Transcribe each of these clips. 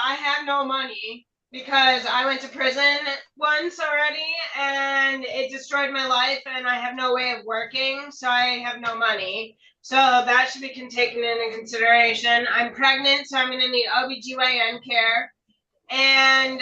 I have no money because I went to prison once already and it destroyed my life and I have no way of working, so I have no money. So that should be taken into consideration. I'm pregnant, so I'm going to need OBGYN care. And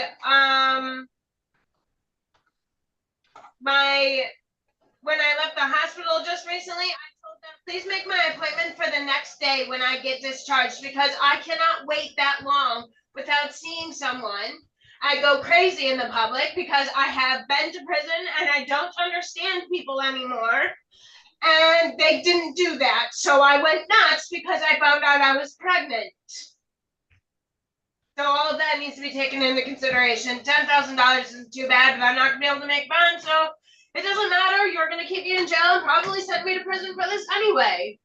when I left the hospital just recently, I told them, please make my appointment for the next day when I get discharged because I cannot wait that long without seeing someone. I go crazy in the public because I have been to prison and I don't understand people anymore. And they didn't do that. So I went nuts because I found out I was pregnant. So all of that needs to be taken into consideration. $10,000 isn't too bad, but I'm not going to be able to make bond, so it doesn't matter. You're going to keep me in jail and probably send me to prison for this anyway.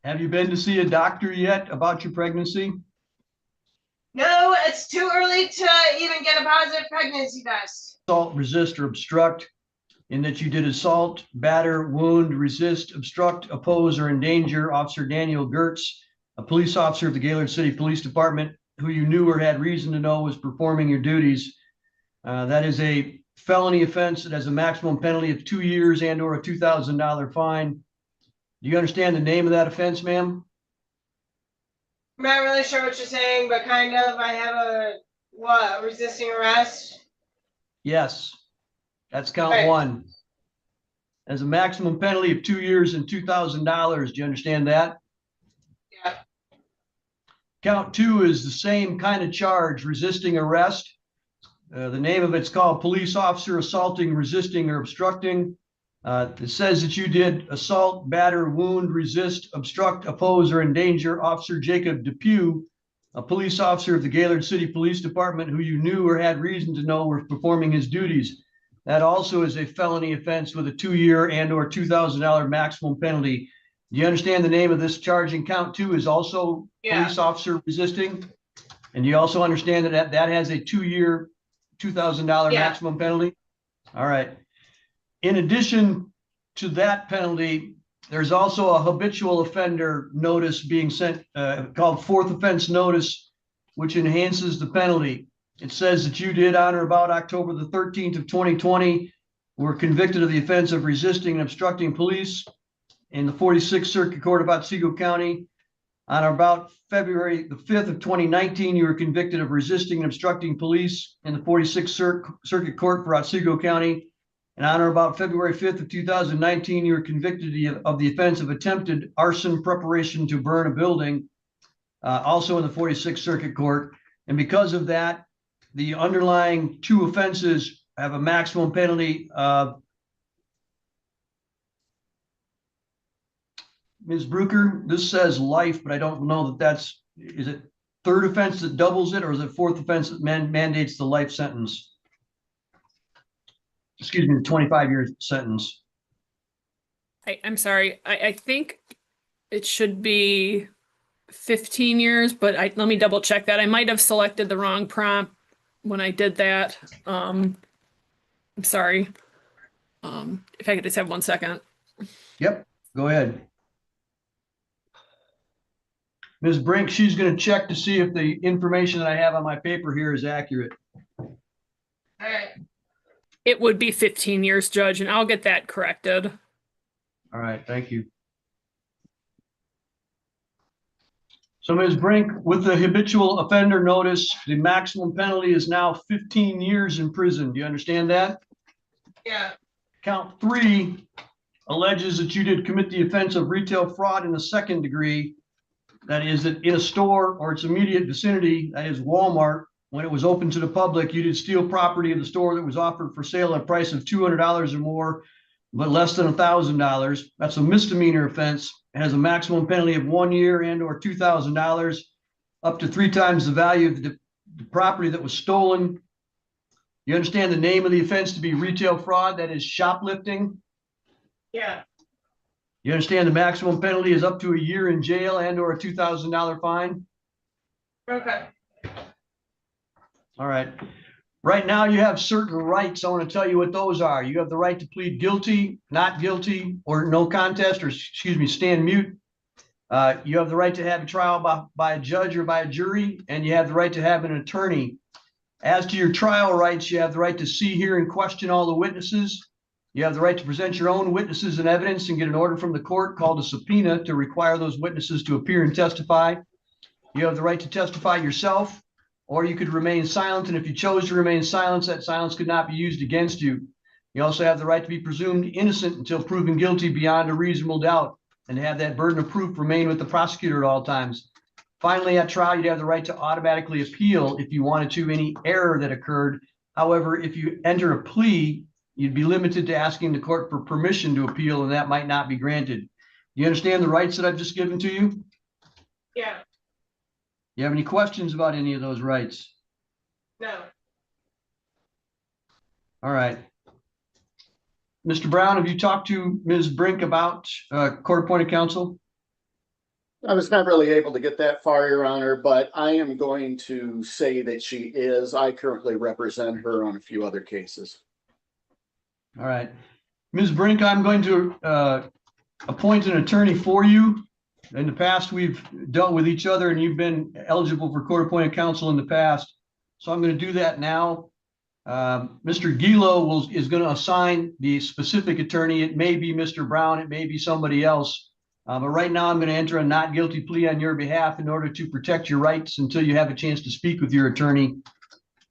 Have you been to see a doctor yet about your pregnancy? No, it's too early to even get a positive pregnancy test. Assault, resist, or obstruct, in that you did assault, batter, wound, resist, obstruct, oppose, or endanger Officer Daniel Gertz, a police officer of the Gaylord City Police Department, who you knew or had reason to know was performing your duties. That is a felony offense that has a maximum penalty of 2 years and or a $2,000 fine. Do you understand the name of that offense, ma'am? I'm not really sure what you're saying, but kind of. I have resisting arrest? Yes, that's count one. As a maximum penalty of 2 years and $2,000. Do you understand that? Yeah. Count two is the same kind of charge, resisting arrest. The name of it's called police officer assaulting, resisting, or obstructing. It says that you did assault, batter, wound, resist, obstruct, oppose, or endanger Officer Jacob Depew, a police officer of the Gaylord City Police Department who you knew or had reason to know was performing his duties. That also is a felony offense with a 2 year and or $2,000 maximum penalty. Do you understand the name of this charge in count two is also police officer resisting? And do you also understand that that has a 2 year, $2,000 maximum penalty? All right. In addition to that penalty, there's also a habitual offender notice being sent called fourth offense notice, which enhances the penalty. It says that you did on or about October the 13th of 2020 were convicted of the offense of resisting and obstructing police in the 46th Circuit Court of Otsego County. On or about February the 5th of 2019, you were convicted of resisting and obstructing police in the 46th Circuit Court for Otsego County. And on or about February 5th of 2019, you were convicted of the offense of attempted arson preparation to burn a building, also in the 46th Circuit Court. And because of that, the underlying two offenses have a maximum penalty of, Ms. Brucker, this says life, but I don't know that is it third offense that doubles it, or is it fourth offense that mandates the life sentence? Excuse me, the 25-year sentence. I'm sorry. I think it should be 15 years, but let me double check that. I might have selected the wrong prompt when I did that. I'm sorry. If I could just have 1 second. Yep, go ahead. Ms. Brink, she's going to check to see if the information that I have on my paper here is accurate. All right. It would be 15 years, Judge, and I'll get that corrected. All right, thank you. So, Ms. Brink, with the habitual offender notice, the maximum penalty is now 15 years in prison. Do you understand that? Yeah. Count three alleges that you did commit the offense of retail fraud in the second degree. That is that in a store or its immediate vicinity, that is Walmart, when it was open to the public, you did steal property of the store that was offered for sale at a price of $200 or more, but less than $1,000. That's a misdemeanor offense. It has a maximum penalty of 1 year and or $2,000, up to 3 times the value of the property that was stolen. You understand the name of the offense to be retail fraud, that is shoplifting? Yeah. You understand the maximum penalty is up to 1 year in jail and or a $2,000 fine? Okay. All right. Right now you have certain rights. I want to tell you what those are. You have the right to plead guilty, not guilty, or no contest, or excuse me, stand mute. You have the right to have a trial by a judge or by a jury, and you have the right to have an attorney. As to your trial rights, you have the right to see, hear, and question all the witnesses. You have the right to present your own witnesses and evidence and get an order from the court called a subpoena to require those witnesses to appear and testify. You have the right to testify yourself, or you could remain silent. And if you chose to remain silent, that silence could not be used against you. You also have the right to be presumed innocent until proven guilty beyond a reasonable doubt, and to have that burden of proof remain with the prosecutor at all times. Finally, at trial, you'd have the right to automatically appeal if you wanted to any error that occurred. However, if you enter a plea, you'd be limited to asking the court for permission to appeal, and that might not be granted. You understand the rights that I've just given to you? Yeah, You have any questions about any of those rights? no. All right. Mr. Brown, have you talked to Ms. Brink about court-appointed counsel? I was not really able to get that far, Your Honor, but I am going to say that she is. I currently represent her on a few other cases. All right. Ms. Brink, I'm going to appoint an attorney for you. In the past, we've dealt with each other and you've been eligible for court-appointed counsel in the past. So I'm going to do that now. Mr. Gilo is going to assign the specific attorney. It may be Mr. Brown, it may be somebody else. But right now I'm going to enter a not guilty plea on your behalf in order to protect your rights until you have a chance to speak with your attorney.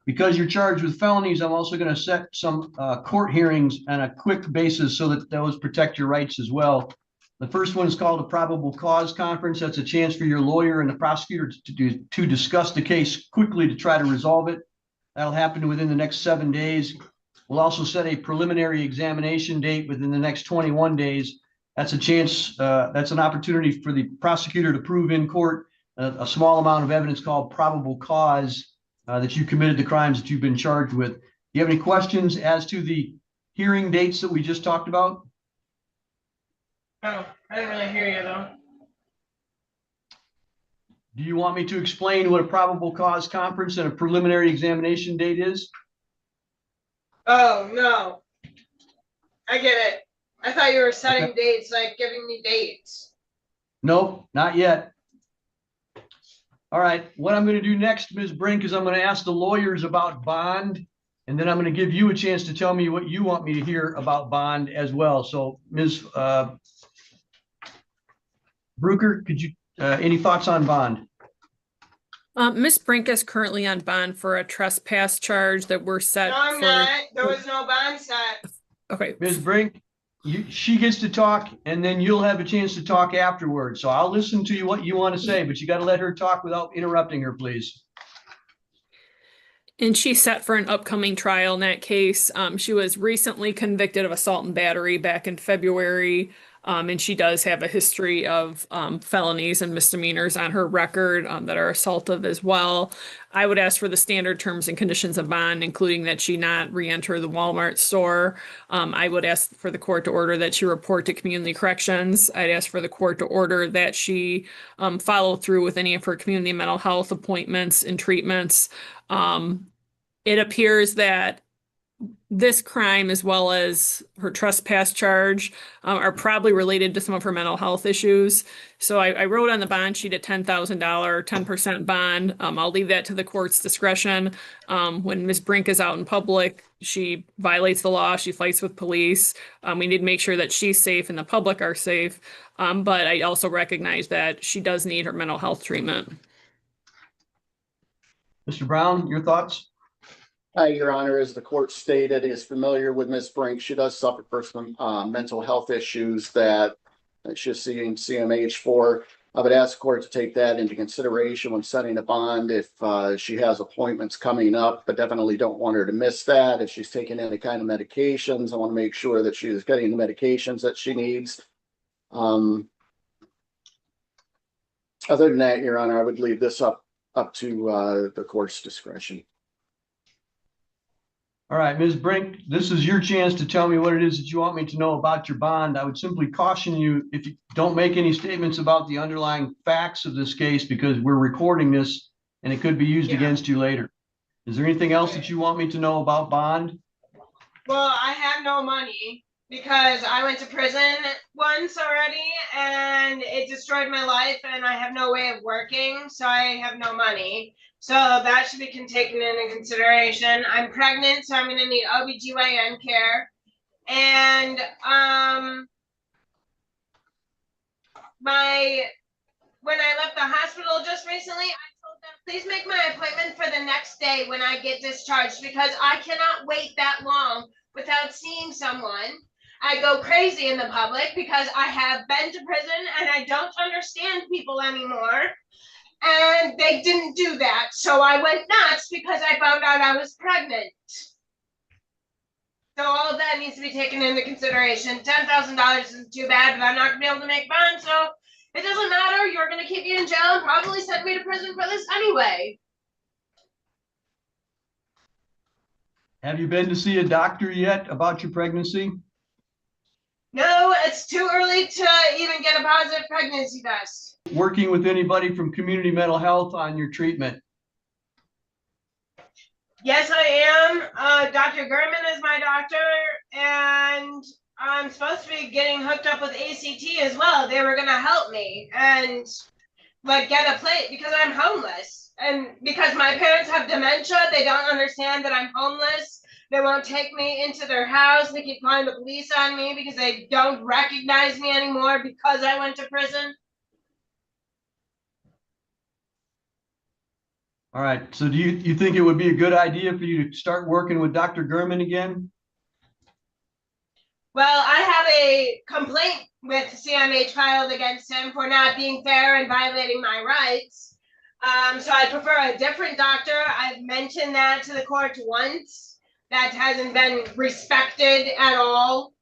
Because you're charged with felonies, I'm also going to set some court hearings on a quick basis so that those protect your rights as well. The first one is called a probable cause conference. That's a chance for your lawyer and the prosecutor to discuss the case quickly to try to resolve it. That'll happen within the next 7 days. We'll also set a preliminary examination date within the next 21 days. That's a chance, that's an opportunity for the prosecutor to prove in court a small amount of evidence called probable cause that you committed the crimes that you've been charged with. Do you have any questions as to the hearing dates that we just talked about? Oh, I didn't really hear you though. Do you want me to explain what a probable cause conference and a preliminary examination date is? Oh, no. I get it. I thought you were setting dates, like giving me dates. Nope, not yet. All right, what I'm going to do next, Ms. Brink, is I'm going to ask the lawyers about bond, and then I'm going to give you a chance to tell me what you want me to hear about bond as well. So, Ms. Bruker, could you, any thoughts on bond? Ms. Brink is currently on bond for a trespass charge that we're set No, I'm for. not. There was no bond set. Okay. Ms. Brink, she gets to talk, and then you'll have a chance to talk afterwards. So I'll listen to you what you want to say, but you got to let her talk without interrupting her, please. And she's set for an upcoming trial in that case. She was recently convicted of assault and battery back in February. And she does have a history of felonies and misdemeanors on her record that are assaultive as well. I would ask for the standard terms and conditions of bond, including that she not re-enter the Walmart store. I would ask for the court to order that she report to community corrections. I'd ask for the court to order that she follow through with any of her community mental health appointments and treatments. It appears that this crime, as well as her trespass charge, are probably related to some of her mental health issues. So I wrote on the bond sheet a $10,000, 10% bond. I'll leave that to the court's discretion. When Ms. Brink is out in public, she violates the law. She fights with police. We need to make sure that she's safe and the public are safe. But I also recognize that she does need her mental health treatment. Mr. Brown, your thoughts? Your Honor, as the court stated, is familiar with Ms. Brink. She does suffer from some mental health issues that she's seeing CMH for. I would ask the court to take that into consideration when setting a bond if she has appointments coming up, but definitely don't want her to miss that. If she's taking any kind of medications, I want to make sure that she is getting the medications that she needs. Other than that, Your Honor, I would leave this up to the court's discretion. All right, Ms. Brink, this is your chance to tell me what it is that you want me to know about your bond. I would simply caution you, if you don't make any statements about the underlying facts of this case, because we're recording this and it could be used against you later. Is there anything else that you want me to know about bond? Well, I have no money. because I went to prison once already and it destroyed my life and I have no way of working, so I have no money. So that should be taken into consideration. I'm pregnant, so I'm gonna need OBGYN care. And when I left the hospital just recently, I told them, please make my appointment for the next day when I get discharged, because I cannot wait that long without seeing someone. I go crazy in the public because I have been to prison and I don't understand people anymore. And they didn't do that. So I went nuts because I found out I was pregnant. So all of that needs to be taken into consideration. $10,000 isn't too bad, but I'm not gonna be able to make bond, so it doesn't matter. You're gonna keep me in jail and probably send me to prison for this anyway. Have you been to see a doctor yet about your pregnancy? No, it's too early to even get a positive pregnancy test. Working with anybody from community mental health on your treatment? Yes, I am. Dr. Gurman is my doctor, and I'm supposed to be getting hooked up with ACT as well. They were gonna help me and like get a plate because I'm homeless. And because my parents have dementia, they don't understand that I'm homeless. They won't take me into their house. They keep calling the police on me because they don't recognize me anymore because I went to prison. All right, so do you think it would be a good idea for you to start working with Dr. Gurman again? Well, I have a complaint with CMH filed against him for not being fair and violating my rights. So I prefer a different doctor. I've mentioned that to the court once. That hasn't been respected at all.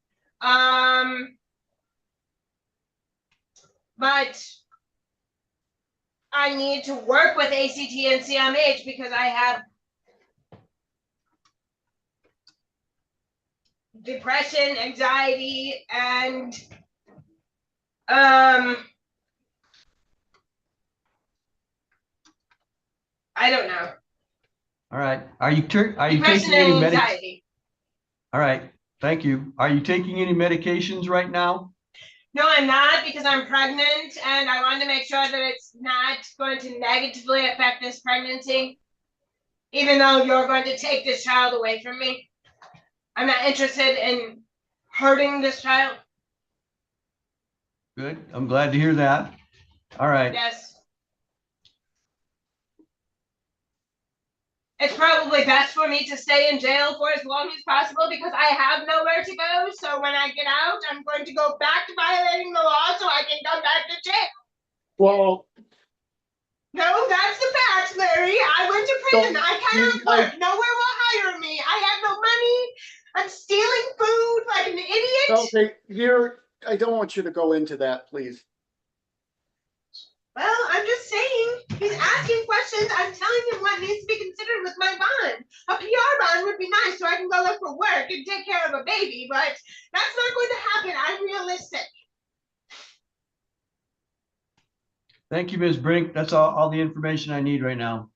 But I need to work with ACT and CMH because I have depression, anxiety, and I don't know. All right, are you taking Depression any and medication? anxiety. All right, thank you. Are you taking any medications right now? No, I'm not, because I'm pregnant and I wanted to make sure that it's not going to negatively affect this pregnancy, even though you're going to take this child away from me. I'm not interested in hurting this child. Good, I'm glad to hear that. All right. Yes. It's probably best for me to stay in jail for as long as possible because I have nowhere to go. So when I get out, I'm going to go back to violating the law so I can come back to jail. Well, No, that's the fact, Larry. I went to prison. I cannot work. Nowhere will hire me. I have no money. I'm stealing food like an idiot. okay, I don't want you to go into that, please. Well, I'm just saying, he's asking questions. I'm telling him what needs to be considered with my bond. A PR bond would be nice so I can go look for work and take care of a baby, but that's not going to happen. I'm realistic. Thank you, Ms. Brink. That's all the information I need right now.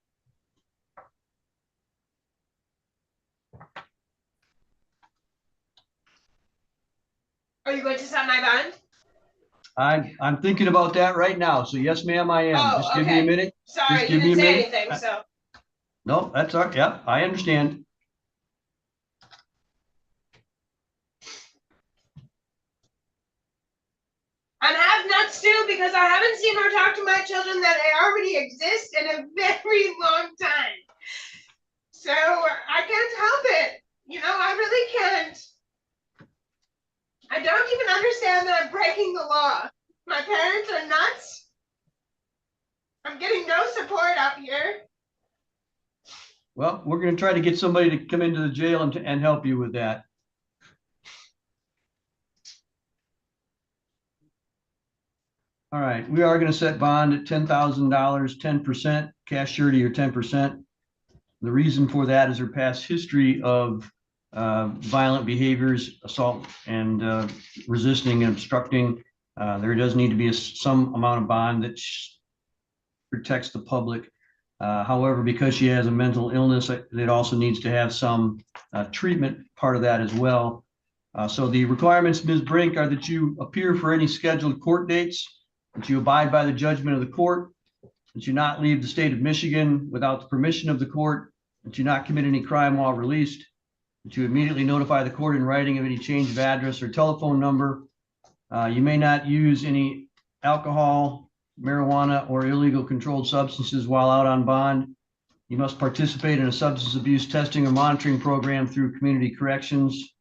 Are you going to set my bond? I'm thinking about that right now. So yes, ma'am, I am. Oh, Just give me a okay. minute. Sorry, Just you give me didn't a say minute. anything, so. No, that's all right. Yeah, I understand. I'm half nuts too because I haven't seen or talked to my children that already exist in a very long time. So I can't help it. You know, I really can't. I don't even understand that I'm breaking the law. My parents are nuts. I'm getting no support out here. Well, we're going to try to get somebody to come into the jail and help you with that. All right, we are going to set bond at $10,000, 10%, cash surety or 10%. The reason for that is her past history of violent behaviors, assault, and resisting and obstructing. There does need to be some amount of bond that protects the public. However, because she has a mental illness, it also needs to have some treatment part of that as well. So the requirements, Ms. Brink, are that you appear for any scheduled court dates, that you abide by the judgment of the court, that you not leave the state of Michigan without the permission of the court, that you not commit any crime while released, that you immediately notify the court in writing of any change of address or telephone number. You may not use any alcohol, marijuana, or illegal controlled substances while out on bond. You must participate in a substance abuse testing or monitoring program through community corrections.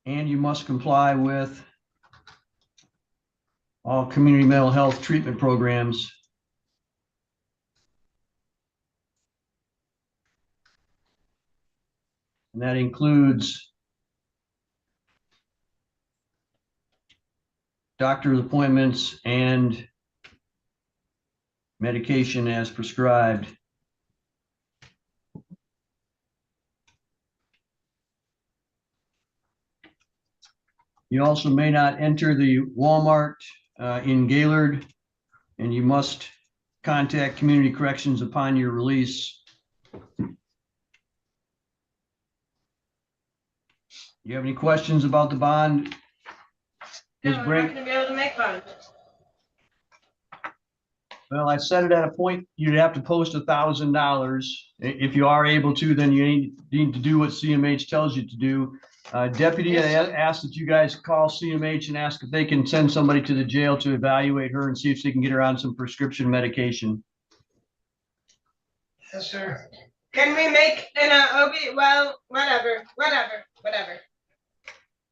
And you must comply with all community mental health treatment programs. And that includes doctor's appointments and medication as prescribed. You also may not enter the Walmart in Gaylord, and you must contact community corrections upon your release. You have any questions about the bond? No, Ms. I'm Brink? not gonna be able to make one. Well, I set it at a point, you'd have to post $1,000. If you are able to, then you need to do what CMH tells you to do. Deputy, I asked that you guys call CMH and ask if they can send somebody to the jail to evaluate her and see if they can get her on some prescription medication. Yes, sir. Can we make an OB? Well, whatever.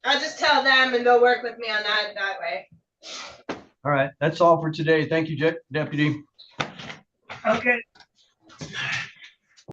I'll just tell them and they'll work with me on that way. All right, that's all for today. Thank you, Deputy. Okay.